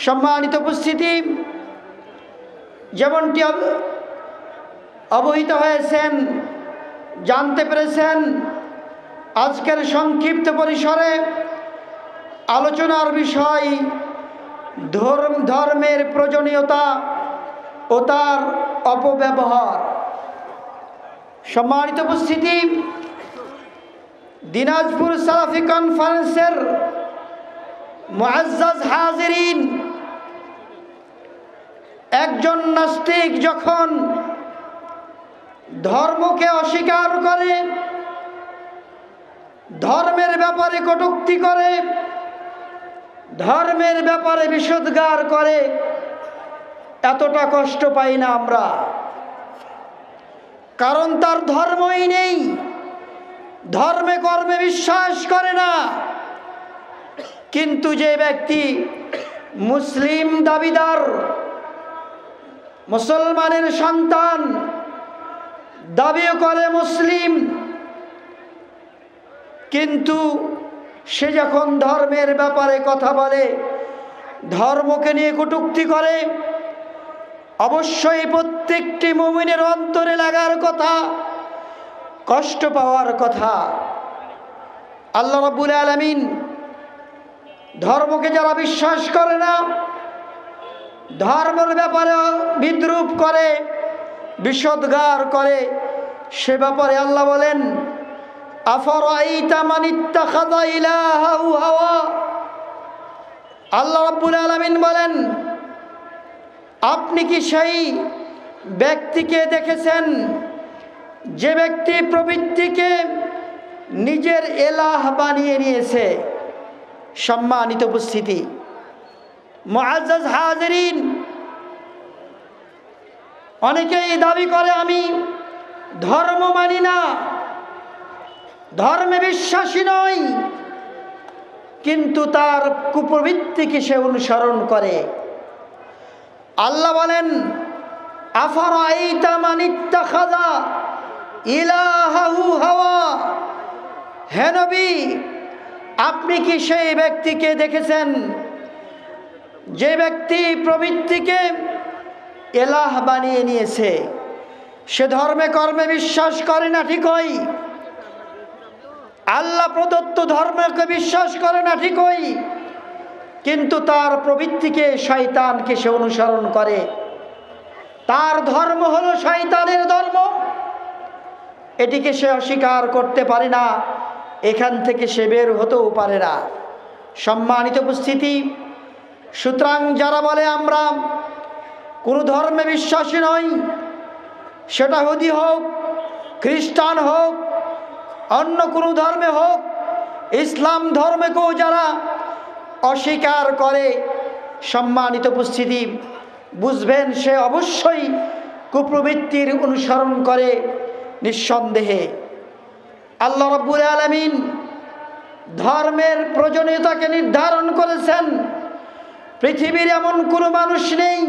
সম্মানিত উপস্থিতি, যেমনটি অবহিত হয়েছেন, জানতে পেরেছেন, আজকের সংক্ষিপ্ত পরিসরে আলোচনার বিষয় ধর্মের প্রয়োজনীয়তা ও তার অপব্যবহার। সম্মানিত উপস্থিতি, দিনাজপুর সালাফি কনফারেন্সের মুআজ্জাজ হাজিরিন, একজন নাস্তিক যখন ধর্মকে অস্বীকার করে, ধর্মের ব্যাপারে কটূক্তি করে, ধর্মের ব্যাপারে বিষোদ্গার করে, এতটা কষ্ট পাই না আমরা, কারণ তার ধর্মই নেই, ধর্মে কর্মে বিশ্বাস করে না। কিন্তু যে ব্যক্তি মুসলিম দাবিদার, মুসলমানের সন্তান, দাবিও করে মুসলিম, কিন্তু সে যখন ধর্মের ব্যাপারে কথা বলে, ধর্মকে নিয়ে কটূক্তি করে, অবশ্যই প্রত্যেকটি মুমিনের অন্তরে লাগার কথা, কষ্ট পাওয়ার কথা। আল্লাহ রাব্বুল আলামিন ধর্মকে যারা বিশ্বাস করে না, ধর্মের ব্যাপারে বিদ্রূপ করে, বিষোদ্গার করে, সে ব্যাপারে আল্লাহ বলেন, আফরাইতা মান ইত্তাখাযা ইলাহাহু হাওয়া। আল্লাহ রাব্বুল আলামিন বলেন, আপনি কি সেই ব্যক্তিকে দেখেছেন যে ব্যক্তি প্রবৃত্তিকে নিজের এলাহ বানিয়ে নিয়েছে? সম্মানিত উপস্থিতি, মুআজ্জাজ হাজিরিন, অনেকেই দাবি করে আমি ধর্ম মানি না, ধর্মে বিশ্বাসী নই, কিন্তু তার কুপ্রবৃত্তিকে সে অনুসরণ করে। আল্লাহ বলেন, আফরাইতা মান ইত্তাখাযা ইলাহাহু হাওয়া। হে নবী, আপনি কি সেই ব্যক্তিকে দেখেছেন যে ব্যক্তি প্রবৃত্তিকে এলাহ বানিয়ে নিয়েছে? সে ধর্মে কর্মে বিশ্বাস করে না ঠিকই, আল্লাহ প্রদত্ত ধর্মকে বিশ্বাস করে না ঠিকই, কিন্তু তার প্রবৃত্তিকে, শয়তানকে সে অনুসরণ করে। তার ধর্ম হলো শয়তানের ধর্ম, এটিকে সে অস্বীকার করতে পারে না, এখান থেকে সে বের হতেও পারে না। সম্মানিত উপস্থিতি, সুতরাং যারা বলে আমরা কোনো ধর্মে বিশ্বাসী নই, সেটা ইহুদি হোক, খ্রিস্টান হোক, অন্য কোনো ধর্মে হোক, ইসলাম ধর্মকেও যারা অস্বীকার করে, সম্মানিত উপস্থিতি, বুঝবেন সে অবশ্যই কুপ্রবৃত্তির অনুসরণ করে নিঃসন্দেহে। আল্লাহ রাব্বুল আলামিন ধর্মের প্রয়োজনীয়তাকে নির্ধারণ করেছেন। পৃথিবীর এমন কোনো মানুষ নেই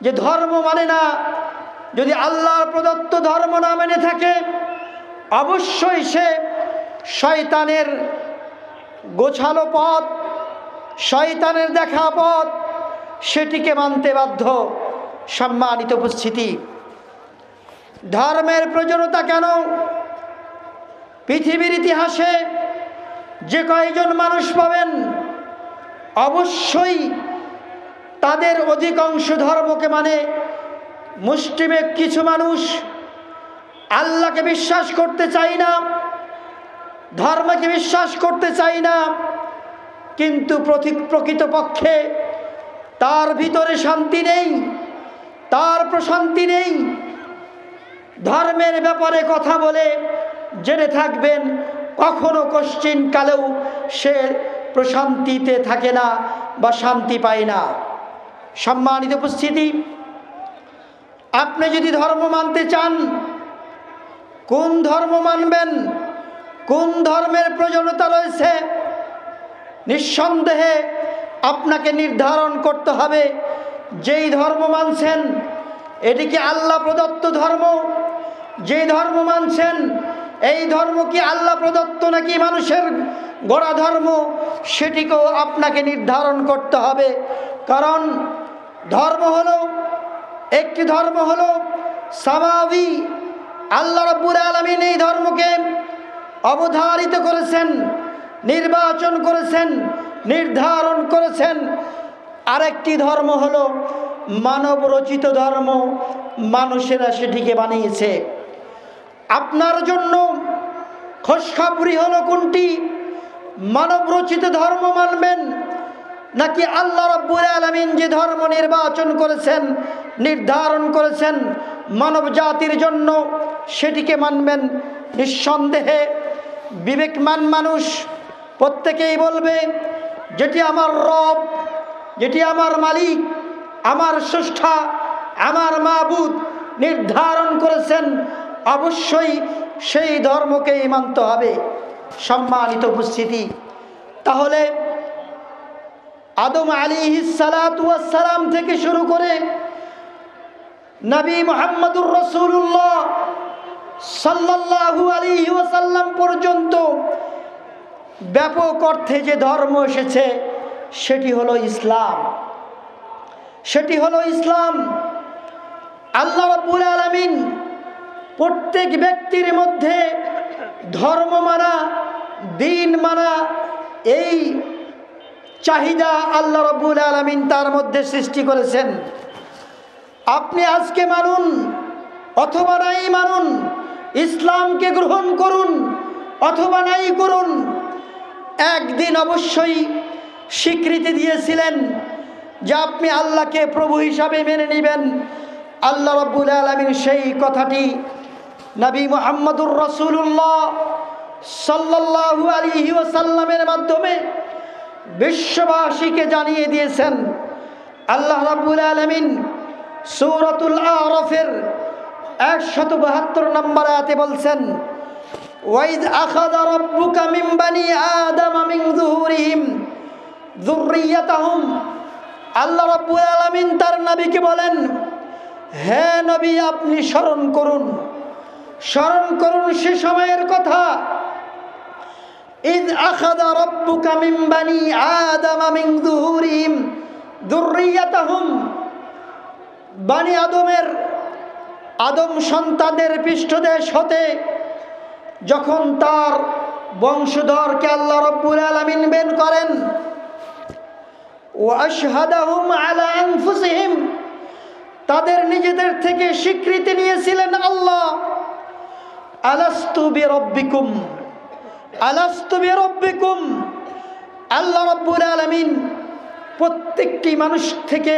যে ধর্ম মানে না। যদি আল্লাহর প্রদত্ত ধর্ম না মেনে থাকে, অবশ্যই সে শয়তানের গোছালো পথ, শয়তানের দেখা পথ, সেটিকে মানতে বাধ্য। সম্মানিত উপস্থিতি, ধর্মের প্রয়োজনীয়তা কেন? পৃথিবীর ইতিহাসে যে কয়জন মানুষ পাবেন, অবশ্যই তাদের অধিকাংশ ধর্মকে মানে। মুসলিমের কিছু মানুষ আল্লাহকে বিশ্বাস করতে চাই না, ধর্মকে বিশ্বাস করতে চাই না, কিন্তু প্রকৃতপক্ষে তার ভিতরে শান্তি নেই, তার প্রশান্তি নেই। ধর্মের ব্যাপারে কথা বলে জেনে থাকবেন, কখনো কশ্চিন কালেও সে প্রশান্তিতে থাকে না বা শান্তি পায় না। সম্মানিত উপস্থিতি, আপনি যদি ধর্ম মানতে চান, কোন ধর্ম মানবেন, কোন ধর্মের প্রয়োজনীয়তা রয়েছে, নিঃসন্দেহে আপনাকে নির্ধারণ করতে হবে যেই ধর্ম মানছেন এটি কি আল্লাহ প্রদত্ত ধর্ম, যেই ধর্ম মানছেন এই ধর্ম কি আল্লাহ প্রদত্ত নাকি মানুষের গড়া ধর্ম, সেটিকেও আপনাকে নির্ধারণ করতে হবে। কারণ ধর্ম হলো একটি ধর্ম হলো সামাবি। আল্লাহ রাব্বুল আলামিন এই ধর্মকে অবধারিত করেছেন, নির্বাচন করেছেন, নির্ধারণ করেছেন। আরেকটি ধর্ম হলো মানব রচিত ধর্ম, মানুষেরা সেটিকে বানিয়েছে। আপনার জন্য খুশখবরি হলো কোনটি? মানব রচিত ধর্ম মানবেন, নাকি আল্লাহ রাব্বুল আলামিন যে ধর্ম নির্বাচন করেছেন, নির্ধারণ করেছেন মানব জাতির জন্য, সেটিকে মানবেন? নিঃসন্দেহে বিবেকমান মানুষ প্রত্যেকেই বলবে, যেটি আমার রব, যেটি আমার মালিক, আমার স্রষ্টা, আমার মাবুদ নির্ধারণ করেছেন, অবশ্যই সেই ধর্মকেই মানতে হবে। সম্মানিত উপস্থিতি, তাহলে আদম আলাইহিস সালাতু ওয়াস সালাম থেকে শুরু করে নবী মুহাম্মদুর রাসূলুল্লাহ সাল্লাল্লাহু আলাইহি ওয়াসাল্লাম পর্যন্ত ব্যাপক অর্থে যে ধর্ম এসেছে সেটি হলো ইসলাম। সেটি হলো ইসলাম। আল্লাহ রাব্বুল আলামিন প্রত্যেক ব্যক্তির মধ্যে ধর্ম মানা, দিন মানা, এই চাহিদা আল্লাহ রাব্বুল আলামিন তার মধ্যে সৃষ্টি করেছেন। আপনি আজকে মানুন অথবা নাই মানুন, ইসলামকে গ্রহণ করুন অথবা নাই করুন, একদিন অবশ্যই স্বীকৃতি দিয়েছিলেন যে আপনি আল্লাহকে প্রভু হিসাবে মেনে নেবেন। আল্লাহ রাব্বুল আলামিন সেই কথাটি নবী মুহাম্মদুর রাসূলুল্লাহ সাল্লাল্লাহু আলাইহি ওয়াসাল্লামের মাধ্যমে বিশ্ববাসীকে জানিয়ে দিয়েছেন। আল্লাহ রাব্বুল আলামিন সূরাতুল আরাফের 172 নম্বর আয়াতে বলছেন, ওয়াইদ আখাযা রাব্বুকা মিন বানি আদামা মিন যুহুরিহিম যুররিয়াতাহুম। আল্লাহ রাব্বুল আলামিন তার নবীকে বলেন, হে নবী, আপনি স্মরণ করুন, স্মরণ করুন সে সময়ের কথা। ইদ আখাযা রাব্বুকা মিন বানি আদামা মিন যুহুরিহিম যুররিয়াতাহুম। বানি আদম সন্তানদের পৃষ্ঠদেশ হতে যখন তার বংশধরকে আল্লাহ রাব্বুল আলামিন বের করেন, ওয়া আশহাদাহুম আলা আনফুসিহিম, তাদের নিজেদের থেকে স্বীকৃতি নিয়েছিলেন আল্লাহ, আলাস্তু বিরাব্বিকুম, আলাস্তু বিরাব্বিকুম। আল্লাহ রাব্বুল আলামিন প্রত্যেকটি মানুষ থেকে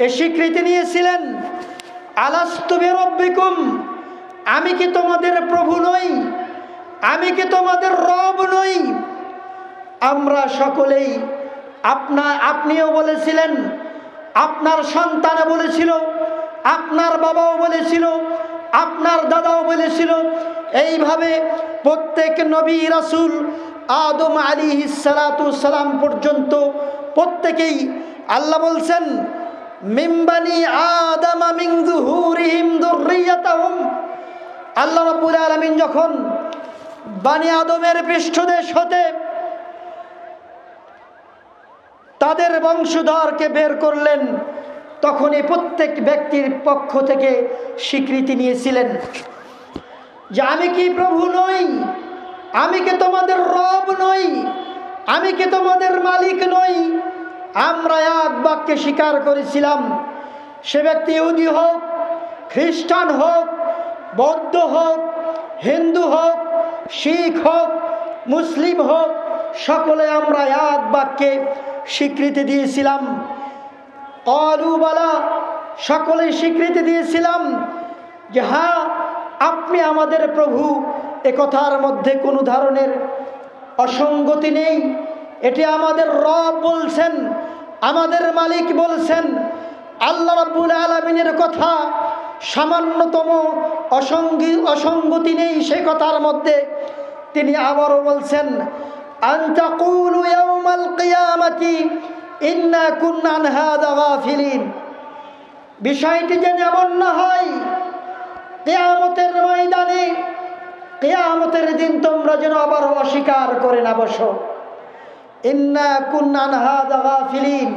এ স্বীকৃতি নিয়েছিলেন, আলাস্তু বিরাব্বিকুম, আমি কি তোমাদের প্রভু নই? আমি কি তোমাদের রব নই? আমরা সকলেই, আপনিও বলেছিলেন, আপনার সন্তানও বলেছিল, আপনার বাবাও বলেছিল, আপনার দাদাও বলেছিল। এইভাবে প্রত্যেক নবী রাসূল আদম আলাইহিস সালাতু ওয়াস সালাম পর্যন্ত প্রত্যেকেই আল্লাহ বলছেন, মিন বানি আদামা মিন যুহুরিহিম যুররিয়াতাহুম। আল্লাহ রাব্বুল আলামিন যখন বানি আদমের পৃষ্ঠদেশ হতে তাদের বংশধরকে বের করলেন, তখনই প্রত্যেক ব্যক্তির পক্ষ থেকে স্বীকৃতি নিয়েছিলেন যে আমি কি প্রভু নই? আমি কি তোমাদের রব নই? আমি কি তোমাদের মালিক নই? আমরা এক বাক্যে স্বীকার করেছিলাম। সে ব্যক্তি ইহুদি হোক, খ্রিস্টান হোক, বৌদ্ধ হোক, হিন্দু হোক, শিখ হোক, মুসলিম হোক, সকলে আমরা এক বাক্যে স্বীকৃতি দিয়েছিলাম। ক্বালু বালা, সকলে স্বীকৃতি দিয়েছিলাম যে হ্যাঁ, আপনি আমাদের প্রভু। এ কথার মধ্যে কোনো ধরনের অসঙ্গতি নেই। এটি আমাদের রব বলছেন, আমাদের মালিক বলছেন। আল্লাহ রাব্বুল আলামিনের কথা সামান্যতম অসঙ্গতি নেই সে কথার মধ্যে। তিনি আবারও বলছেন, আন তাকুলু ইয়াউমাল কিয়ামাতি ইন্না কুন্না আন হাযা গাফিলিন। বিষয়টি যেন এমন না হয় কিয়ামতের ময়দানে, কিয়ামতের দিন তোমরা যেন আবার অস্বীকার করে না বসো। ইন্না কুন্না আন হাযা গাফিলিন,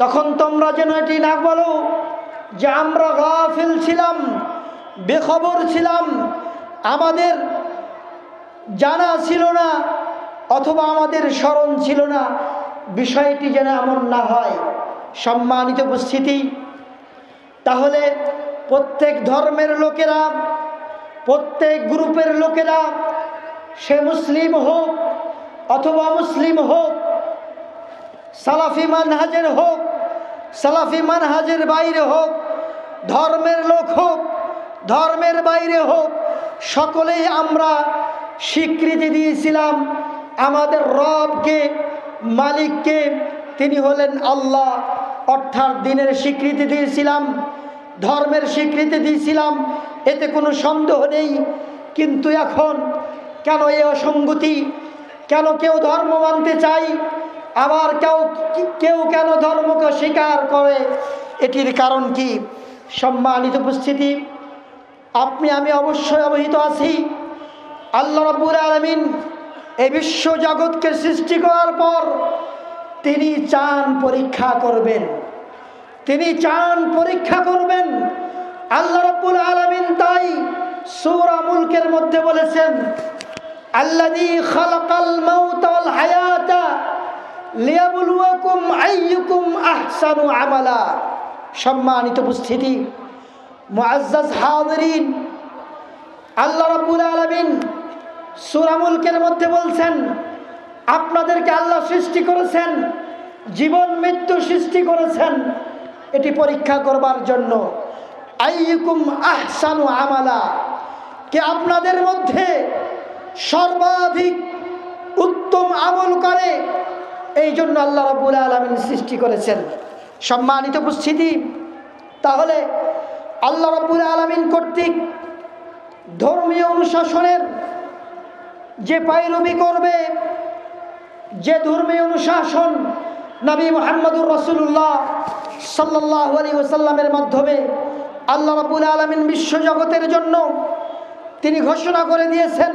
তখন তোমরা যেন এটি না বলো যে আমরা গাফিল ছিলাম, বেখবর ছিলাম, আমাদের জানা ছিল না অথবা আমাদের স্মরণ ছিল না। বিষয়টি যেন এমন না হয়। সম্মানিত উপস্থিতি, তাহলে প্রত্যেক ধর্মের লোকেরা, প্রত্যেক গ্রুপের লোকেরা, সে মুসলিম হোক অথবা মুসলিম হোক, সালাফি মানহাজের হোক, সালাফি মানহাজের বাইরে হোক, ধর্মের লোক হোক, ধর্মের বাইরে হোক, সকলেই আমরা স্বীকৃতি দিয়েছিলাম আমাদের রবকে, মালিককে, তিনি হলেন আল্লাহ। অর্থাৎ দিনের স্বীকৃতি দিয়েছিলাম, ধর্মের স্বীকৃতি দিয়েছিলাম, এতে কোনো সন্দেহ নেই। কিন্তু এখন কেন এই অসঙ্গতি? কেন কেউ ধর্ম মানতে চাই, আবার কেউ কেন ধর্মকে স্বীকার করে? এটির কারণ কি? সম্মানিত উপস্থিতি, আমি অবশ্যই অবহিত আছি, আল্লাহ রাব্বুল আলামিন এই বিশ্ব জগৎকে সৃষ্টি করার পর তিনি চান পরীক্ষা করবেন, তিনি চান পরীক্ষা করবেন। আল্লাহ রাব্বুল আলামিন তাই সূরা মুলকের মধ্যে বলেছেন, আল্লাযী খালাকাল মাউতা ওয়াল হায়াতা লিয়াবলুয়াকুম আইয়ুকুম আহসানু আমালা। সম্মানিত উপস্থিতি, মুআজ্জাজ হাজিরিন, আল্লাহ রাব্বুল আলামিন সূরা মুলকের মধ্যে বলছেন, আপনাদেরকে আল্লাহ সৃষ্টি করেছেন, জীবন মৃত্যু সৃষ্টি করেছেন এটি পরীক্ষা করবার জন্য। আইয়ুকুম আহসানু আমালা, কে আপনাদের মধ্যে সর্বাধিক উত্তম আমল করে, এই জন্য আল্লাহ রাব্বুল আলামিন সৃষ্টি করেছেন। সম্মানিত উপস্থিতি, তাহলে আল্লাহ রাব্বুল আলামিন কর্তৃক ধর্মীয় অনুশাসনের যে পায়রবি করবে, যে ধর্মীয় অনুশাসন নবী মুহাম্মদুর রাসূলুল্লাহ সাল্লাল্লাহু আলাইহি ওয়াসাল্লামের মাধ্যমে আল্লাহ রাব্বুল আলামিন বিশ্বজগতের জন্য তিনি ঘোষণা করে দিয়েছেন,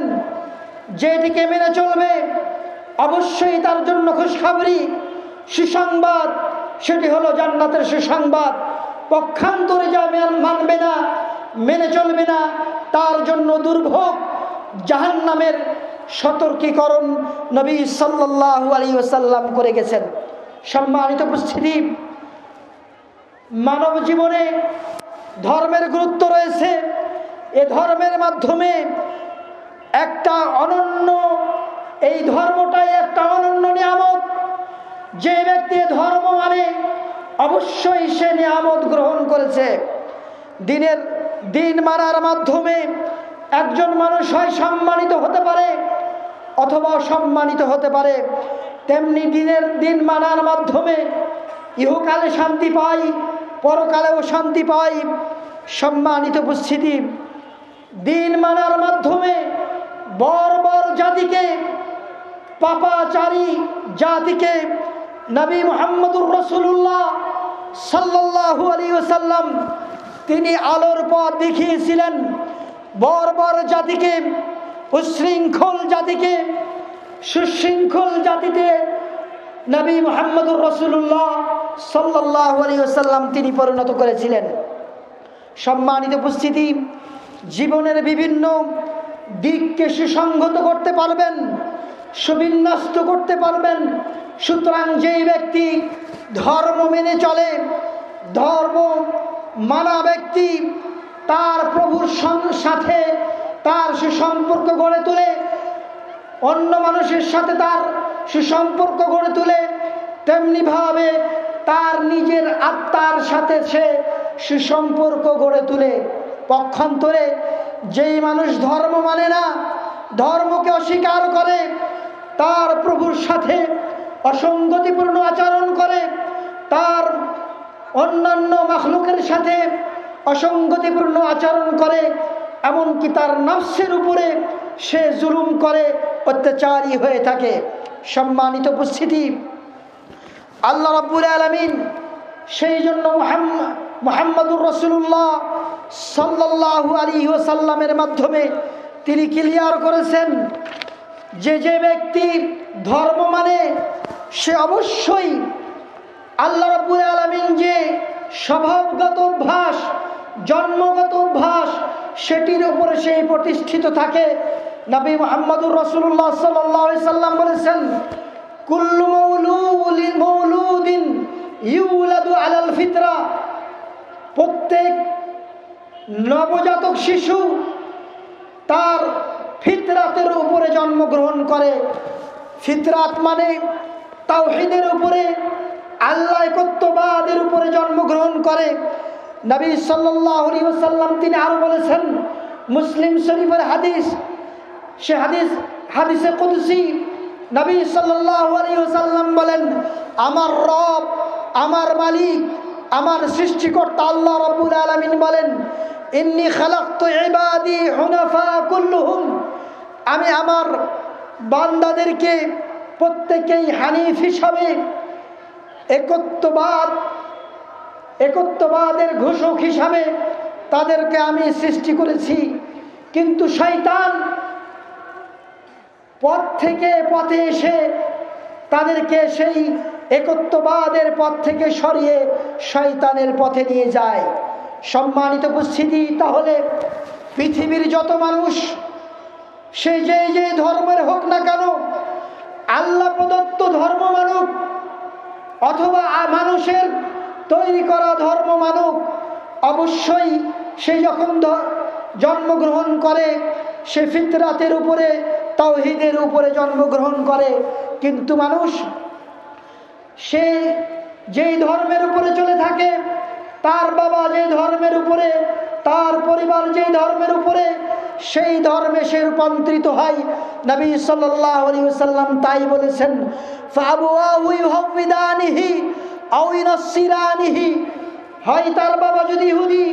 যে এটিকে মেনে চলবে অবশ্যই তার জন্য খুশখবরি, সুসংবাদ, সেটি হলো জান্নাতের সুসংবাদ। পক্ষান্তরে যা মানবে না, মেনে চলবে না, তার জন্য দুর্ভোগ, জাহান্নামের সতর্কীকরণ নবী সাল্লাল্লাহু আলাইহি ওয়াসাল্লাম করে গেছেন। সম্মানিত উপস্থিতি, মানব জীবনে ধর্মের গুরুত্ব রয়েছে। এ ধর্মের মাধ্যমে একটা অনন্য, এই ধর্মটাই একটা অনন্য নিয়ামত। যে ব্যক্তি ধর্ম মানে অবশ্যই সে নিয়ামত গ্রহণ করেছে। দিন মানার মাধ্যমে একজন মানুষ হয় সম্মানিত হতে পারে অথবা অসম্মানিত হতে পারে। তেমনি দিন মানার মাধ্যমে ইহকালে শান্তি পাই, পরকালেও শান্তি পাই। সম্মানিত উপস্থিতি, দিন মানার মাধ্যমে বর্বর জাতিকে, পাপাচারী জাতিকে নবী মুহাম্মদুর রাসূলুল্লাহ সাল্লাল্লাহু আলাইহি ওয়াসাল্লাম তিনি আলোর পথ দেখিয়েছিলেন। বর্বর জাতিকে, উশৃঙ্খল জাতিকে সুশৃঙ্খল জাতিতে নবী মুহাম্মদুর রাসূলুল্লাহ সাল্লাল্লাহু আলাইহি ওয়াসাল্লাম তিনি পরিণত করেছিলেন। সম্মানিত উপস্থিতি, জীবনের বিভিন্ন দিককে সুসংহত করতে পারবেন, সুবিন্যস্ত করতে পারবেন। সুতরাং যেই ব্যক্তি ধর্ম মেনে চলে, ধর্ম মানা ব্যক্তি তার প্রভুর সাথে তার সুসম্পর্ক গড়ে তোলে, অন্য মানুষের সাথে তার সুসম্পর্ক গড়ে তোলে, তেমনিভাবে তার নিজের আত্মার সাথে সে সুসম্পর্ক গড়ে তোলে। পক্ষান্তরে যেই মানুষ ধর্ম মানে না, ধর্মকে অস্বীকার করে, তার প্রভুর সাথে অসঙ্গতিপূর্ণ আচরণ করে, তার অন্যান্য মাখলুকের সাথে অসঙ্গতিপূর্ণ আচরণ করে, এমনকি তার নফসের উপরে সে জুলুম করে, অত্যাচারী হয়ে থাকে। সম্মানিত উপস্থিতি, আল্লাহ রাব্বুল আলামিন সেই জন্য মুহাম্মদুর রাসূলুল্লাহ সাল্লাল্লাহু আলাইহি ওয়াসাল্লামের মাধ্যমে তিনি ক্লিয়ার করেছেন যে ব্যক্তি ধর্ম মানে সে অবশ্যই আল্লাহ রাব্বুল আলামিন স্বভাবগত অভ্যাস, জন্মগত অভ্যাস, সেটির উপরে সেই প্রতিষ্ঠিত থাকে। নবী মুহাম্মদুর রাসূলুল্লাহ সাল্লাল্লাহু আলাইহি সাল্লাম বলেছেন, কুল্লু মাউলুদিন ইউলাদু আলাল ফিতরা, প্রত্যেক নবজাতক শিশু তার ফিতরাতের উপরে জন্মগ্রহণ করে। ফিতরাত মানে তাওহীদের উপরে, আল্লাহ একত্ববাদের উপরে জন্মগ্রহণ করে। নবী সাল্লাল্লাহু আলাইহি ওয়াসাল্লাম তিনি আরো বলেছেন, মুসলিম শরীফের হাদিস, সে হাদিসে কুদসি, নবী সাল্লাল্লাহু আলাইহি ওয়াসাল্লাম বলেন, আমার রব, আমার মালিক, আমার সৃষ্টিকর্তা আল্লাহ রাব্বুল আলামিন বলেন, ইন্নী খালাকতু ইবাদি হুনাফা কুল্লুহুম, আমি আমার বান্দাদেরকে প্রত্যেকেই হানিফ হিসাবে, একত্ববাদের ঘোষক হিসাবে তাদেরকে আমি সৃষ্টি করেছি। কিন্তু শয়তান পথে এসে তাদেরকে সেই একত্ববাদের পথ থেকে সরিয়ে শয়তানের পথে নিয়ে যায়। সম্মানিত উপস্থিতি, তাহলে পৃথিবীর যত মানুষ, সে যে ধর্মের হোক না কেন, আল্লাহ প্রদত্ত ধর্ম মানুক অথবা মানুষের তৈরি করা ধর্ম মানুক, অবশ্যই সে যখন জন্মগ্রহণ করে সে ফিতরাতের উপরে, তাওহীদের উপরে জন্মগ্রহণ করে। কিন্তু মানুষ সে যেই ধর্মের উপরে চলে থাকে, তার বাবা যে ধর্মের উপরে, তার পরিবার যেই ধর্মের উপরে, সেই ধর্মে সে রূপান্তরিত হয়। নবী সাল্লাল্লাহু আলাইহি ওয়াসাল্লাম তাই বলেছেন, ফাআবুয়াহু ইউহাউইদানিহি আও ইউনাসসিরানিহি, হয় তার বাবা যদি ইহুদি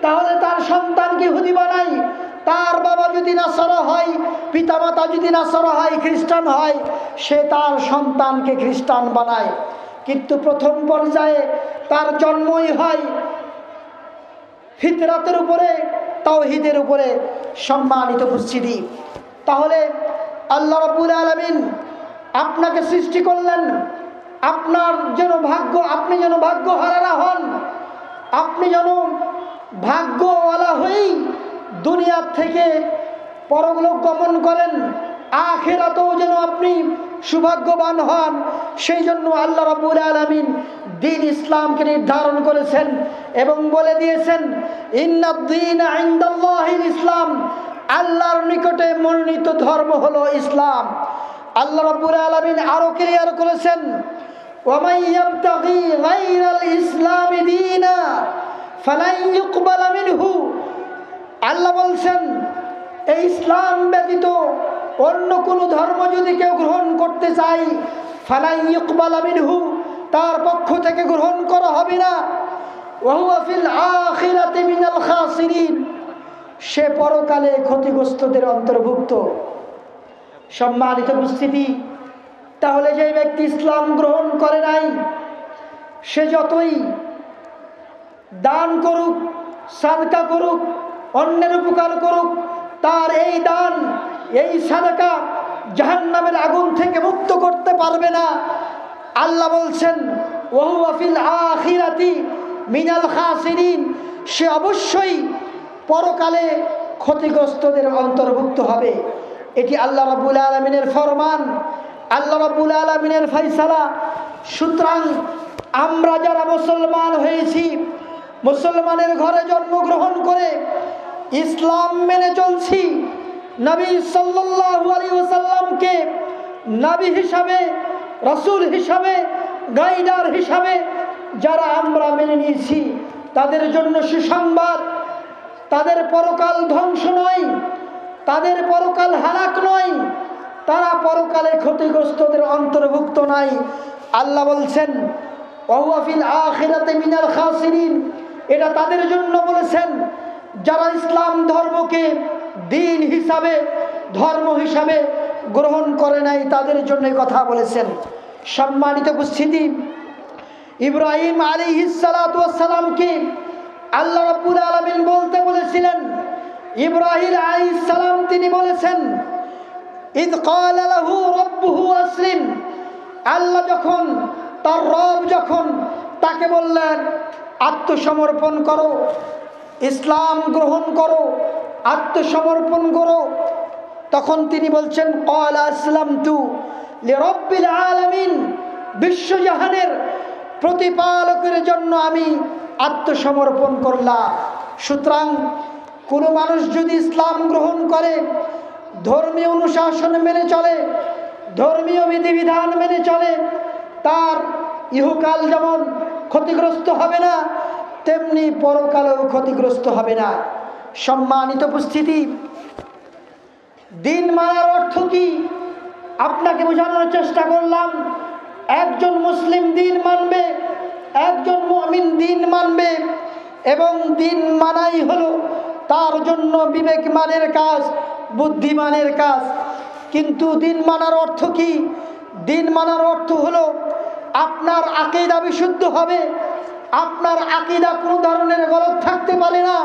তাহলে তার সন্তানকে ইহুদি বানায়, তার বাবা যদি নাসারা হয়, পিতামাতা যদি নাসারা হয়, খ্রিস্টান হয়, সে তার সন্তানকে খ্রিস্টান বানায়। কিন্তু প্রথম পর্যায়ে তার জন্মই হয় ফিতরাতের উপরে, তাওহীদের উপরে। সম্মানিত উপস্থিতি, তাহলে আল্লাহ রাব্বুল আলামিন আপনাকে সৃষ্টি করলেন, আপনার যেন ভাগ্য, আপনি যেন ভাগ্যহারা না হন, আপনি যেন ভাগ্যওয়ালা হয়েই দুনিয়া থেকে পরলোক গমন করেন, আখিরাতেও যেন আপনি সৌভাগ্যবান হন। সেই জন্য আল্লাহ রাব্বুল আলামিন দ্বীন ইসলামকে নির্ধারণ করেছেন এবং বলে দিয়েছেন, ইন্নাদ-দীনা ইনদাল্লাহিল ইসলাম, আল্লাহর নিকটে মনোনীত ধর্ম হলো ইসলাম। আল্লাহ রাব্বুল আলামিন আরো ক্লিয়ার করেছেন, ওয়া মান ইয়াবতাগি গায়রাল ইসলামি দীনা ফালান ইউকবালা মিনহু, আল্লাহ বলছেন এই ইসলাম ব্যতীত অন্য কোন ধর্ম যদি কেউ গ্রহণ করতে চায়, ফালান ইউকবালা মিনহু, তার পক্ষ থেকে গ্রহণ করা হবে না। ওয়া হুয়া ফিল আখিরাতি মিনাল খাসিরিন, সে পরকালে ক্ষতিগ্রস্তদের অন্তর্ভুক্ত। সম্মানিত উপস্থিতি, তাহলে যে ব্যক্তি ইসলাম গ্রহণ করে নাই, সে যতই দান করুক, সাদকা করুক, অন্যের উপকার করুক, তার এই দান, এই সাদকা জাহান্নামের আগুন থেকে মুক্ত করতে পারবে না। আল্লাহ বলছেন, ওয়া হুয়া ফিল আখিরাতি মিনাল খাসিরিন, সে অবশ্যই পরকালে ক্ষতিগ্রস্তদের অন্তর্ভুক্ত হবে। এটি আল্লাহ রাব্বুল আলামিনের ফরমান, আল্লাহ রাব্বুল আলামিনের ফয়সালা। সুতরাং আমরা যারা মুসলমান হয়েছি, মুসলমানের ঘরে জন্মগ্রহণ করে ইসলাম মেনে চলছি, নবী সাল্লাল্লাহু আলাইহি ওয়াসাল্লামকে নবী হিসাবে, রাসূল হিসাবে, গাইডার হিসাবে যারা আমরা মেনে নিয়েছি, তাদের জন্য সুসংবাদ, তাদের পরকাল ধ্বংস নয়, তাদের পরকাল হালাক নয়, তারা পরকালে ক্ষতিগ্রস্তদের অন্তর্ভুক্ত নাই। আল্লাহ বলছেন, ওয়া হুয়া ফিল আখিরাতি মিনাল খাসিরিন, এটা তাদের জন্য বলেছেন যারা ইসলাম ধর্মকে দ্বীন হিসাবে, ধর্ম হিসাবে গ্রহণ করে নাই, তাদের জন্য কথা বলেছেন। সম্মানিত উপস্থিতি, ইব্রাহিম আলাইহিস সালাতু ওয়াস সালামকে আল্লাহ রাব্বুল আলামিন বলতে বলেছিলেন, ইব্রাহিম আলাইহিস সালাম তিনি বলেছেন, ইদ ক্বালা লাহু রাব্বুহু আসলিম, আল্লাহ যখন, তার রব যখন তাকে বললেন আত্মসমর্পণ করো, ইসলাম গ্রহণ করো, আত্মসমর্পণ করো। তখন তিনি বলছেন ক্বালা আসলামতু লিরাব্বিল আলামিন, বিশ্বজাহানের প্রতিপালকের জন্য আমি আত্মসমর্পণ করলাম। সুতরাং কোনো মানুষ যদি ইসলাম গ্রহণ করে, ধর্মীয় অনুশাসন মেনে চলে, ধর্মীয় বিধিবিধান মেনে চলে, তার ইহকাল যেমন ক্ষতিগ্রস্ত হবে না, তেমনি পরকালেও ক্ষতিগ্রস্ত হবে না। সম্মানিত উপস্থিতি, দিন মানার অর্থ কি আপনাকে বোঝানোর চেষ্টা করলাম। একজন মুসলিম দিন মানবে, একজন মুমিন দিন মানবে, এবং দিন মানাই হলো তার জন্য বিবেকমানের কাজ, বুদ্ধিমানের কাজ। কিন্তু দিন মানার অর্থ কি? দিন মানার অর্থ হলো আপনার আকীদা বিশুদ্ধ হবে, আপনার আকীদা কোনো ধরনের গলদ থাকতে পারে না।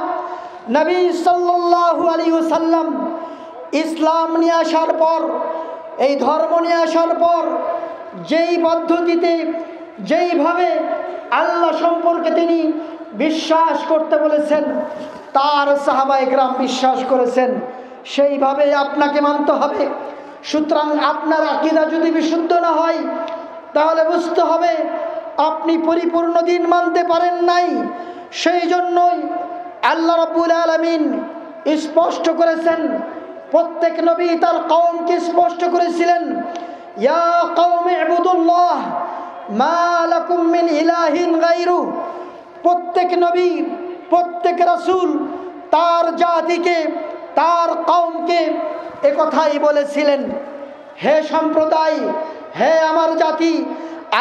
নবী সাল্লাল্লাহু আলাইহি ওয়াসাল্লাম ইসলাম নিয়ে আসার পর, এই ধর্ম নিয়ে আসার পর যেই পদ্ধতিতে, যেইভাবে আল্লাহ সম্পর্কে তিনি বিশ্বাস করতে বলেছেন, তার সাহাবায়ে কেরাম বিশ্বাস করেছেন, সেইভাবে আপনাকে মানতে হবে। সুতরাং আপনার আকীদা যদি বিশুদ্ধ না হয়, তাহলে বুঝতে হবে আপনি পরিপূর্ণ দিন মানতে পারেন নাই। সেই জন্যই আল্লাহ রাব্বুল আলামিন স্পষ্ট করেছেন, প্রত্যেক নবী তার কওমকে স্পষ্ট করেছিলেন, ইয়া কওমি ইবুদুল্লাহ মা লাকুম মিন ইলাহিন গায়রু। প্রত্যেক নবী, প্রত্যেক রাসূল তার জাতিকে, তার কওমকে একথাই বলেছিলেন, হে সম্প্রদায়, হে আমার জাতি,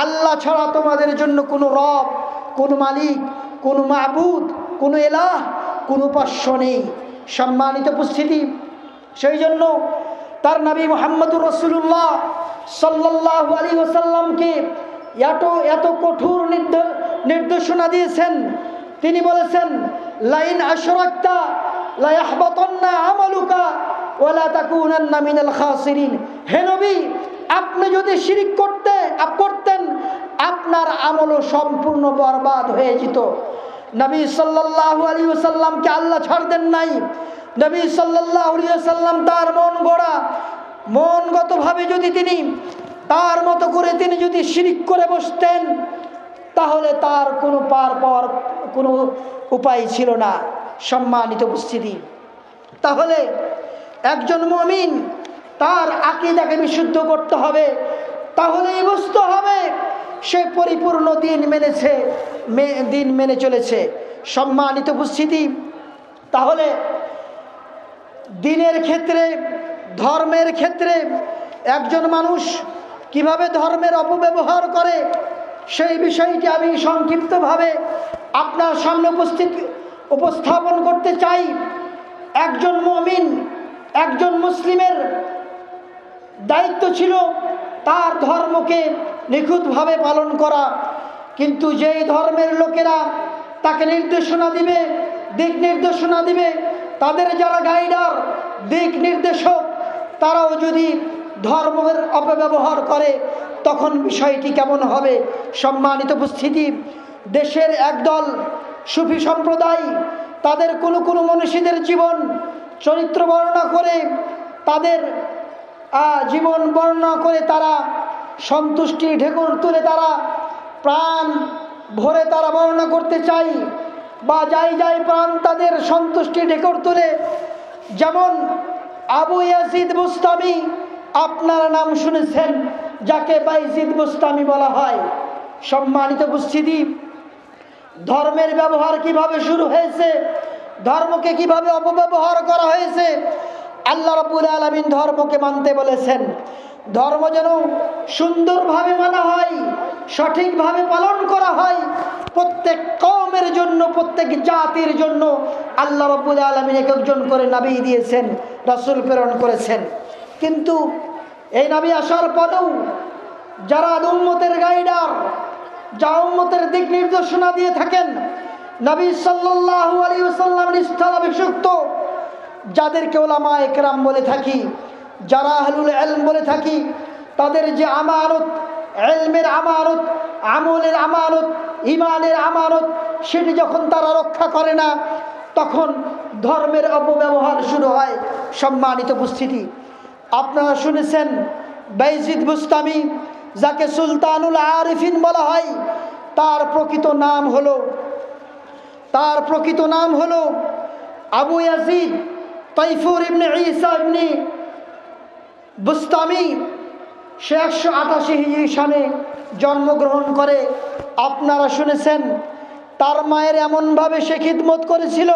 আল্লাহ ছাড়া তোমাদের জন্য কোনো রব, কোনো মালিক, কোনো মাবুদ, কোনো ইলাহ, কোনো উপাস্য নেই। সম্মানিত উপস্থিতি, সেই জন্য তার নবী মুহাম্মদুর রাসূলুল্লাহ সাল্লাল্লাহু আলাইহি ওয়াসাল্লামকে এত কঠোর নির্দেশনা দিয়েছেন। তিনি বলেছেন, লাইন আশরাকতা লা ইয়াহবাতান্না আমালুকা ওয়া লা তাকুনান্না মিনাল খাসিরিন। হে নবী, আপনি যদি শিরক করতেন, আপনার আমলও সম্পূর্ণ বরবাদ হয়ে যেত। নবী সাল্লাল্লাহু আলাইহি ওয়াসাল্লামকে আল্লাহ ছাড় দেন নাই। নবী সাল্লাল্লাহু আলাইহি ওয়াসাল্লাম তার মনগতভাবে যদি তিনি তার মতো করে তিনি যদি শিরক করে বসতেন, তাহলে তার কোনো পার পাওয়ার কোনো উপায় ছিল না। সম্মানিত উপস্থিতি, তাহলে একজন মুমিন তার আকীদাকে বিশুদ্ধ করতে হবে, তাহলেই বুঝতে হবে সে পরিপূর্ণ দিন মেনে চলেছে। সম্মানিত উপস্থিতি, তাহলে দিনের ক্ষেত্রে, ধর্মের ক্ষেত্রে একজন মানুষ কিভাবে ধর্মের অপব্যবহার করে, সেই বিষয়টি আমি সংক্ষিপ্তভাবে আপনার সামনে উপস্থাপন করতে চাই। একজন মুমিন, একজন মুসলিমের দায়িত্ব ছিল তার ধর্মকে নিখুঁতভাবে পালন করা। কিন্তু যেই ধর্মের লোকেরা তাকে নির্দেশনা দিবে, দিক নির্দেশনা দিবে, তাদের যারা গাইডার, দিক নির্দেশক, তারাও যদি ধর্মের অপব্যবহার করে, তখন বিষয়টি কেমন হবে? সম্মানিত উপস্থিতি, দেশের একদল সুফি সম্প্রদায় তাদের কোনো মনীষীদের জীবন চরিত্র বর্ণনা করে, তাদের জীবন বর্ণনা করে তারা সন্তুষ্টির ঢেকুর তুলে তারা প্রাণ ভরে তারা বর্ণনা করতে চায়, বা যাই প্রাণ তাদের সন্তুষ্টির ঢেকুর তুলে। যেমন আবু ইয়াজিদ বুস্তামি, আপনারা নাম শুনেছেন, যাকে বাইজিদ বুস্তামি বলা হয়। সম্মানিত উপস্থিতি, ধর্মের ব্যবহার কিভাবে শুরু হয়েছে, ধর্মকে কিভাবে অপব্যবহার করা হয়েছে। আল্লাহ রাব্বুল আলামিন ধর্মকে মানতে বলেছেন, ধর্ম যেন সুন্দরভাবে মানা হয়, সঠিকভাবে পালন করা হয়। প্রত্যেক কওমের জন্য, প্রত্যেক জাতির জন্য আল্লাহ রাব্বুল আলামিন এক একজন করে নবী দিয়েছেন, রাসূল প্রেরণ করেছেন। কিন্তু এই নবী আসার পরেও যারা উম্মতের গাইডার, যা উম্মতের দিক নির্দেশনা দিয়ে থাকেন, নবী সাল্লাল্লাহু আলাইহি ওয়াসাল্লামের স্থলাভিষিক্ত, যাদেরকে উলামায়ে কেরাম বলে থাকি, যারা আহলুল ইলম বলে থাকি, তাদের যে আমানত, ইলমের আমানত, আমলের আমানত, ইমানের আমানত সেটি যখন তারা রক্ষা করে না, তখন ধর্মের অপব্যবহার শুরু হয়। সম্মানিত উপস্থিতি, আপনারা শুনেছেন বাইজিদ বুস্তামি, যাকে সুলতানুল আরিফিন বলা হয়, তার প্রকৃত নাম হলো আবু ইয়াজিদ তাইফুর ইবনে ঈসা ইবনে বুস্তামি। সে 188 হিজরি সনে জন্মগ্রহণ করে। আপনারা শুনেছেন তার মায়ের এমনভাবে সে খিদমত করেছিল,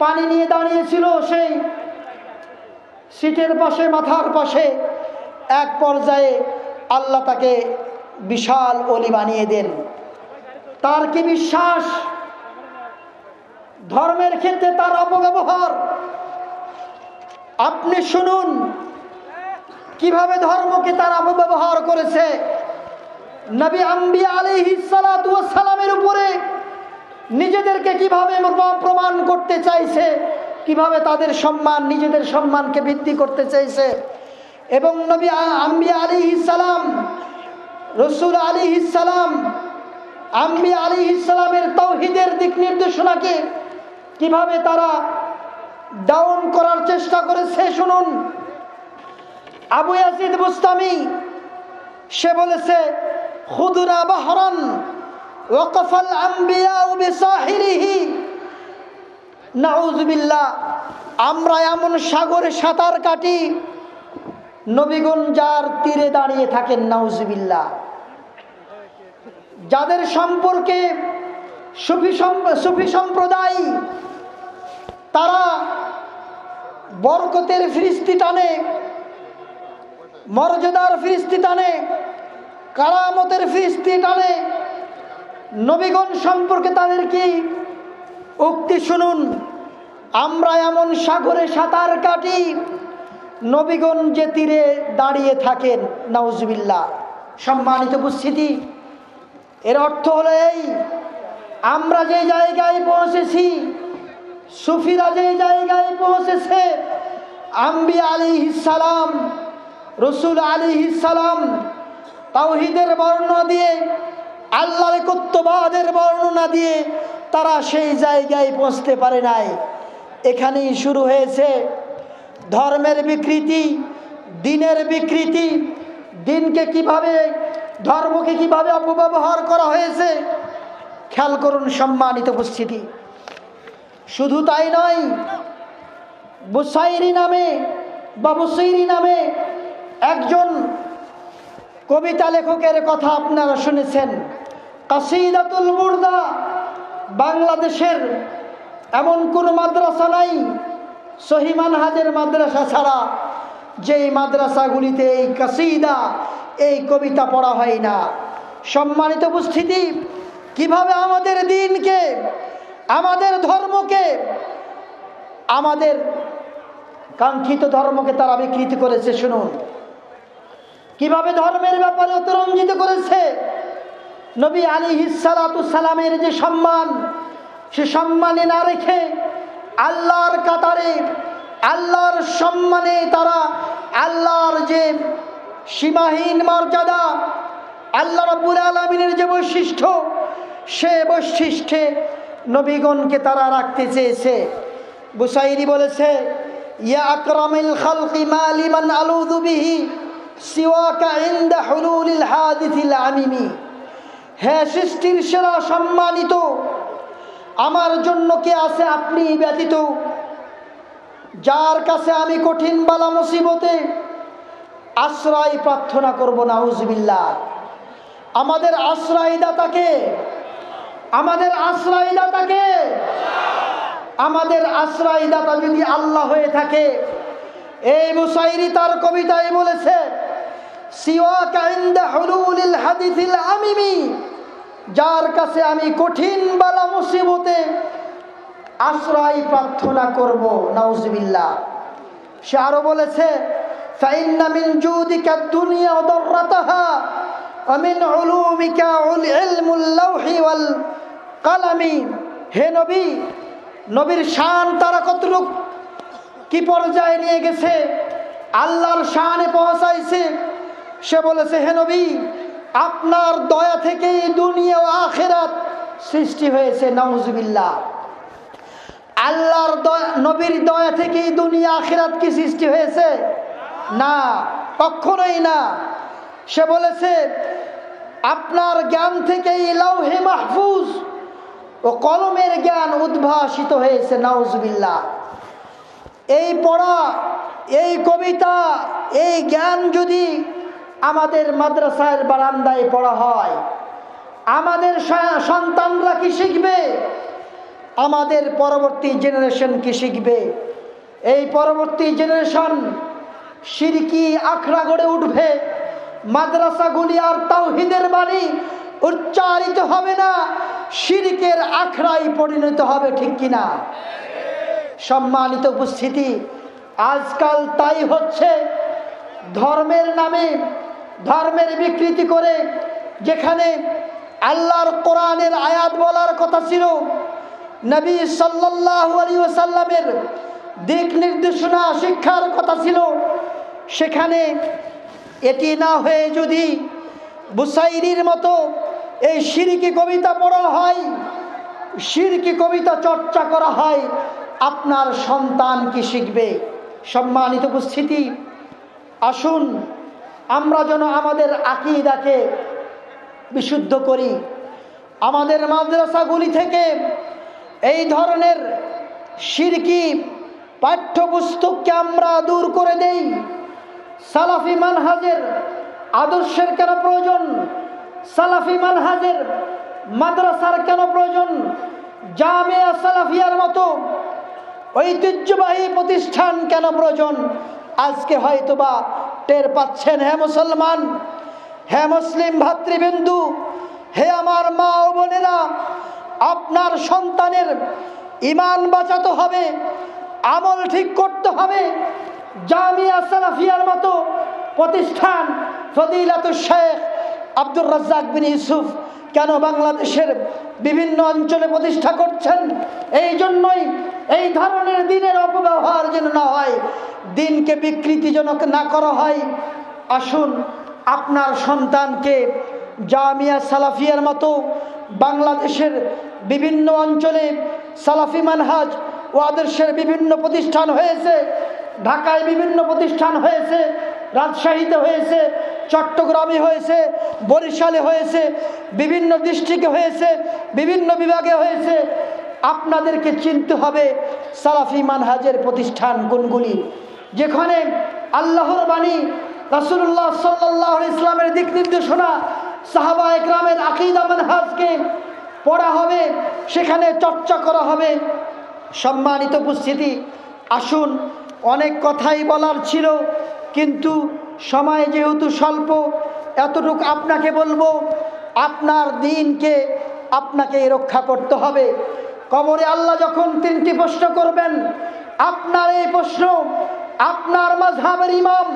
পানি নিয়ে দাঁড়িয়েছিল সেই সিটের পাশে, মাথার পাশে। এক পর্যায়ে আল্লাহ তাকে বিশাল ওলি বানিয়ে দেন। তার কি বিশ্বাস, ধর্মের ক্ষেত্রে তার অপব্যবহার। আপনি শুনুন কিভাবে ধর্মকে তার অপব্যবহার করেছে। নবী আম্বিয়া আলাইহিস সালাতু ওয়াস সালামের উপরে নিজেদেরকে কিভাবে প্রমাণ করতে চাইছে, কিভাবে তাদের সম্মান, নিজেদের সম্মানকে বৃদ্ধি করতে চাইছে। এবং নবী আম্বিয়া আলাইহিস সালাম, রাসূল আলাইহিস সালাম, আম্বিয়া আলাইহিস সালামের তাওহীদের দিক নির্দেশনাকে কিভাবে তারা ডাউন করার চেষ্টা করেছে। শুনুন, আবু ইয়াজিদ বুস্তামি সে বলেছে, খুদরা বাহরান ওয়াকাফাল আম্বিয়া বিসাহিরিহি, নাউযুবিল্লাহ, আমরা এমন সাগরে সাঁতার কাটি নবীগণ যার তীরে দাঁড়িয়ে থাকেন, নাউযুবিল্লাহ। যাদের সম্পর্কে সুফি সম্প্রদায় তারা বরকতের ফিরিস্তি টানে, মর্যাদার ফিরিস্তি টানে, কারামতের ফিরিস্তি টানে, নবীগণ সম্পর্কে তাদের কি উক্তি শুনুন, আমরা এমন সাগরে সাঁতার কাটি নবীগণ যে তীরে দাঁড়িয়ে থাকেন, নাউজুবিল্লাহ। সম্মানিত উপস্থিতি, এর অর্থ হলো এই, আমরা যে জায়গায় পৌঁছেছি, সুফিরা যে জায়গায় পৌঁছেছে, আম্বিয়া আলাইহিস সালাম, রাসূল আলাইহিস সালাম তাওহীদের বর্ণনা দিয়ে, আল্লাহর একাত্মবাদের বর্ণনা দিয়ে তারা সেই জায়গায় পৌঁছতে পারে নাই। এখানেই শুরু হয়েছে ধর্মের বিকৃতি, দিনের বিকৃতি। দিনকে কিভাবে, ধর্মকে কিভাবে অপব্যবহার করা হয়েছে খেয়াল করুন। সম্মানিত উপস্থিতি, শুধু তাই নয়, বুসাইরি নামে একজন কবিতা লেখকের কথা আপনারা শুনেছেন। কাসিদাতুল বুরদা, বাংলাদেশের এমন কোন মাদ্রাসা নাই সহি মানহাজের মাদ্রাসা ছাড়া যেই মাদ্রাসাগুলিতে এই কাসিদা, এই কবিতা পড়া হয় না। সম্মানিত উপস্থিতি, কিভাবে আমাদের দিনকে, আমাদের ধর্মকে, আমাদের কাঙ্ক্ষিত ধর্মকে তারা বিকৃতি করেছে। শুনুন কিভাবে ধর্মের ব্যাপারে অতিরঞ্জিত করেছে। নবী আলাইহিস সালাতু সালামের যে সম্মান, সে সম্মানে না রেখে আল্লাহর কাতারে, আল্লাহর সম্মানে তারা আল্লাহর যে সীমাহীন মর্যাদা, আল্লাহ রাব্বুল আলামিনের যে বৈশিষ্ট্য, সে বৈশিষ্ট্যে নবীগণকে তারা রাখতে চেয়েছে। বুসাইরি বলেছে, ইয়া আকরামিল খালকি মা লিমান আলুযু বিহি সিওয়াকা ইনদা হুলুলিল হাদিসিল আমিমি। হে সৃষ্টির সেরা সম্মানিত, আমার জন্য কে আছে আপনি ব্যতীত, যার কাছে আমি কঠিন বালা মুসিবতে আশ্রয় প্রার্থনা করব, নাউজুবিল্লাহ। আমাদের আশ্রয়দাতাকে, আমাদের আশ্রয়দাতাকে, আমাদের আশ্রয়দাতা যদি আল্লাহ হয়ে থাকে, এই বুসাইরি তার কবিতায় বলেছে, সিওয়াকা ইনদা হুলুলিল হাদিসিল আমিমি, যার কাছে আমি কঠিন বালা মুসিবতে আশ্রয় প্রার্থনা করব, নাউজুবিল্লাহ। সে আরো বলেছে, ফাইন্না মিন জুদিকা দুনিয়া ওয়া দাররাতাহা ওয়া মিন উলুমিকা ইলমুল লাওহি ওয়াল কালামি। হে নবী, নবীর শান তারা কতটুক কি পর্যায়ে নিয়ে গেছে, আল্লাহর শানে পৌঁছাইছে। সে বলেছে, হে নবী, আপনার দয়া থেকেই দুনিয়া ও আখিরাত সৃষ্টি হয়েছে, নাউজুবিল্লাহ। আল্লাহর নবীর দয়া থেকেই দুনিয়া আখিরাত কি সৃষ্টি হয়েছে? না, কখনোই না। সে বলেছে আপনার জ্ঞান থেকেই লাউহে মাহফুজ ও কলমের জ্ঞান উদ্ভাসিত হয়েছে, নাউজুবিল্লাহ। এই পড়া, এই কবিতা, এই জ্ঞান যদি আমাদের মাদ্রাসার বারান্দায় পড়া হয়, আমাদের সন্তানরা কি শিখবে? আমাদের পরবর্তী জেনারেশন কি শিখবে? এই পরবর্তী জেনারেশন শিরকি আখড়া গড়ে উঠবে। মাদ্রাসাগুলি আর তাওহীদের বাণী উচ্চারিত হবে না, শিরকের আখড়ায় পরিণত হবে, ঠিক কিনা? সম্মানিত উপস্থিতি, আজকাল তাই হচ্ছে। ধর্মের নামে ধর্মের বিকৃতি করে, যেখানে আল্লাহর কোরআনের আয়াত বলার কথা ছিল, নবী সাল্লাল্লাহু আলাইহি ওয়াসাল্লামের দিক নির্দেশনা শিক্ষার কথা ছিল, সেখানে এটি না হয়ে যদি বুসাইরির মতো এই শিরকি কবিতা পড়া হয়, শিরকি কবিতা চর্চা করা হয়, আপনার সন্তান কি শিখবে? সম্মানিত উপস্থিতি, আসুন আমরা যেন আমাদের আকীদাকে বিশুদ্ধ করি। আমাদের মাদ্রাসাগুলি থেকে এই ধরনের শিরকি পাঠ্যপুস্তককে আমরা দূর করে দেই। সালাফি মানহাজের আদর্শের কেন প্রয়োজন? সালাফি মানহাজের মাদ্রাসার কেন প্রয়োজন? জামিয়া সালাফিয়ার মতো ঐতিহ্যবাহী প্রতিষ্ঠান কেন প্রয়োজন? আজকে হয়তোবা টের পাচ্ছেন। হে মুসলমান, হে মুসলিম ভাতৃবিন্দু, হে আমার মা ও বোনেরা, আপনার সন্তানের ঈমান বাঁচাতে হবে, আমল ঠিক করতে হবে। জামিয়া সালাফিয়ার মতো প্রতিষ্ঠান ফজিলাতুল শেখ আব্দুর রাজ্জাক বিন ইউসুফ কেন বাংলাদেশের বিভিন্ন অঞ্চলে প্রতিষ্ঠা করছেন? এই জন্যই, এই ধরনের দিনের অপব্যবহার যেন না হয়, দিনকে বিকৃতিজনক না করা হয়। আসুন আপনার সন্তানকে জামিয়া সালাফিয়ার মতো বাংলাদেশের বিভিন্ন অঞ্চলে সালাফি মানহাজ ও আদর্শের বিভিন্ন প্রতিষ্ঠান হয়েছে। ঢাকায় বিভিন্ন প্রতিষ্ঠান হয়েছে, রাজশাহীতে হয়েছে, চট্টগ্রামে হয়েছে, বরিশালে হয়েছে, বিভিন্ন ডিস্ট্রিক্টে হয়েছে, বিভিন্ন বিভাগে হয়েছে। আপনাদেরকে চিনতে হবে সালাফি মানহাজের প্রতিষ্ঠান কোনগুলি, যেখানে আল্লাহর বাণী, রাসূলুল্লাহ সাল্লাল্লাহু আলাইহি ইসলামের দিক নির্দেশনা, সাহাবা একরামের আকীদা মানহাজকে পড়া হবে, সেখানে চর্চা করা হবে। সম্মানিত উপস্থিতি, আসুন, অনেক কথাই বলার ছিল, কিন্তু সময় যেহেতু স্বল্প, এতটুকু আপনাকে বলবো, আপনার দিনকে আপনাকে রক্ষা করতে হবে। কবরে আল্লাহ যখন তিনটি প্রশ্ন করবেন, আপনার এই প্রশ্ন আপনার মাযহাবের ইমাম,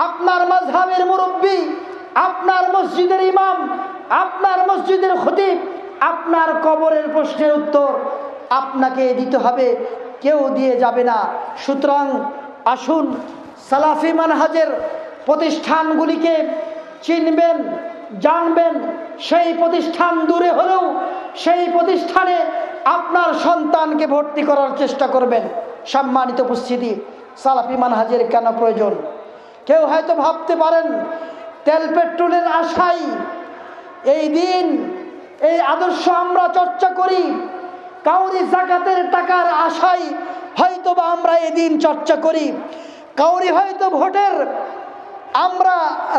আপনার মাযহাবের মুরব্বী, আপনার মসজিদের ইমাম, আপনার মসজিদের খতিব, আপনার কবরের প্রশ্নের উত্তর আপনাকে দিতে হবে, কেউ দিয়ে যাবে না। সুতরাং আসুন সালাফি মানহাজের প্রতিষ্ঠানগুলিকে চিনবেন, জানবেন। সেই প্রতিষ্ঠান দূরে হলেও সেই প্রতিষ্ঠানে আপনার সন্তানকে ভর্তি করার চেষ্টা করবেন। সম্মানিত উপস্থিতি, সালাফি মানহাজের কেন প্রয়োজন? কেউ হয়তো ভাবতে পারেন তেল পেট্রোলের আশায় এই দিন, এই আদর্শ আমরা চর্চা করি, কাউরি যাকাতের টাকার আশায় হয়তোবা আমরা এই দিন চর্চা করি, কাউরি হয়তো ভোটের আমরা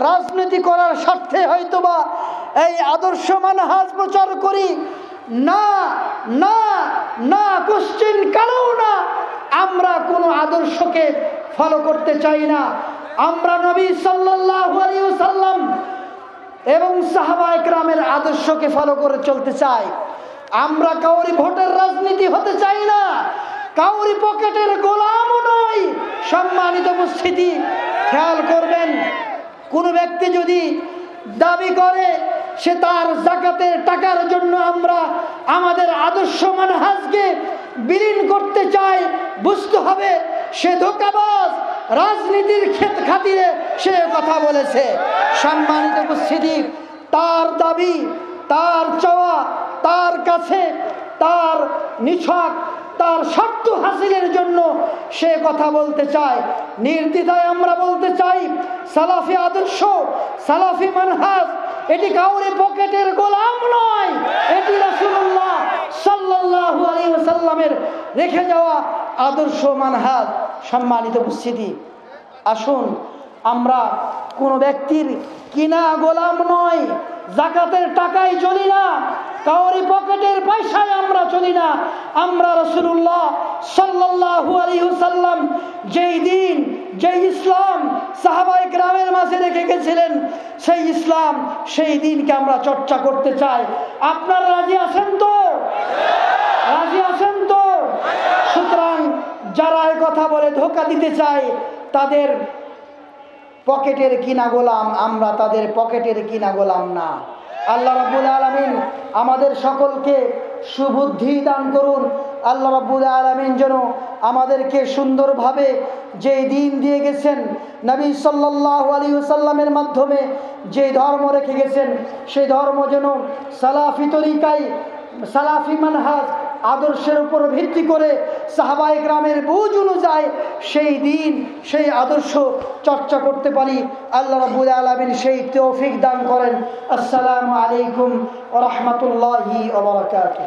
রাজনীতি করার স্বার্থে হয়তোবা এই আদর্শ মানহাজ প্রচার করি। না না না, কোশ্চিন কালেও না, আমরা কোনো আদর্শকে ফলো করতে চাই না। আমরা নবী সাল্লাল্লাহু আলাইহি ওয়াসাল্লাম এবং সাহাবা একরামের আদর্শকে ফলো করে চলতে চাই। আমরা কাউরি ভোটের রাজনীতি হতে চাই না, কাউরি পকেটের গোলামও নয়। সম্মানিত উপস্থিতি, খেয়াল করবেন, কোনো ব্যক্তি যদি দাবি করে সে তার যাকাতের টাকার জন্য আমরা আমাদের আদর্শ মানহাজকে বিলীন করতে চাই, বুঝতে হবে সে ধোঁকাবাজ, রাজনীতির খাতিরে সে কথা বলেছে। সম্মানিত উপস্থিতি, তার দাবি, তার চাওয়া, তার কাছে তার নিছক তার স্বার্থ হাসিলের জন্য সে কথা বলতে চায়। নির্দ্বিধায় আমরা বলতে চাই, সালাফি আদর্শ, সালাফি মানহাজ এটি কাউরে পকেটের গোলাম নয়, এটি রাসূলুল্লাহ সাল্লাল্লাহু আলাইহি ওয়াসাল্লামের রেখে যাওয়া আদর্শ মানহাজ। সম্মানিত উপস্থিতি, আসুন আমরা কোন ব্যক্তির কিনা গোলাম নয়, যাকাতের টাকায় চলি না, কাউরি পকেটের পয়সায় আমরা চলি না। আমরা রাসূলুল্লাহ সাল্লাল্লাহু আলাইহি ওয়াসাল্লাম যেই দিন, যেই ইসলাম সাহাবায়ে কেরামের মাঝে রেখে গেছিলেন, সেই ইসলাম, সেই দিনকে আমরা চর্চা করতে চাই। আপনারা রাজি আছেন তো? রাজি আছেন তো? সুতরাং যারা এই কথা বলে ধোঁকা দিতে চায়, তাদের পকেটের কিনা গোলাম আমরা, তাদের পকেটের কিনা গোলাম না। আল্লাহ রাব্বুল আলামিন আমাদের সকলকে সুবুদ্ধি দান করুন। আল্লাহ রাব্বুল আলামিন যেন আমাদেরকে সুন্দরভাবে যেই দিন দিয়ে গেছেন, নবী সাল্লাল্লাহু আলাইহি ওয়াসাল্লামের মাধ্যমে যে ধর্ম রেখে গেছেন, সেই ধর্ম যেন সালাফি তরিকায়, সালাফি মানহাজ আদর্শের উপর ভিত্তি করে সাহাবায়ে কেরামের বুঝ অনুযায়ী সেই দিন, সেই আদর্শ চর্চা করতে পারি। আল্লাহ রাব্বুল আলামিন সেই তৌফিক দান করেন। আসসালামু আলাইকুম ওয়া রাহমাতুল্লাহি ওয়া বারাকাতুহু।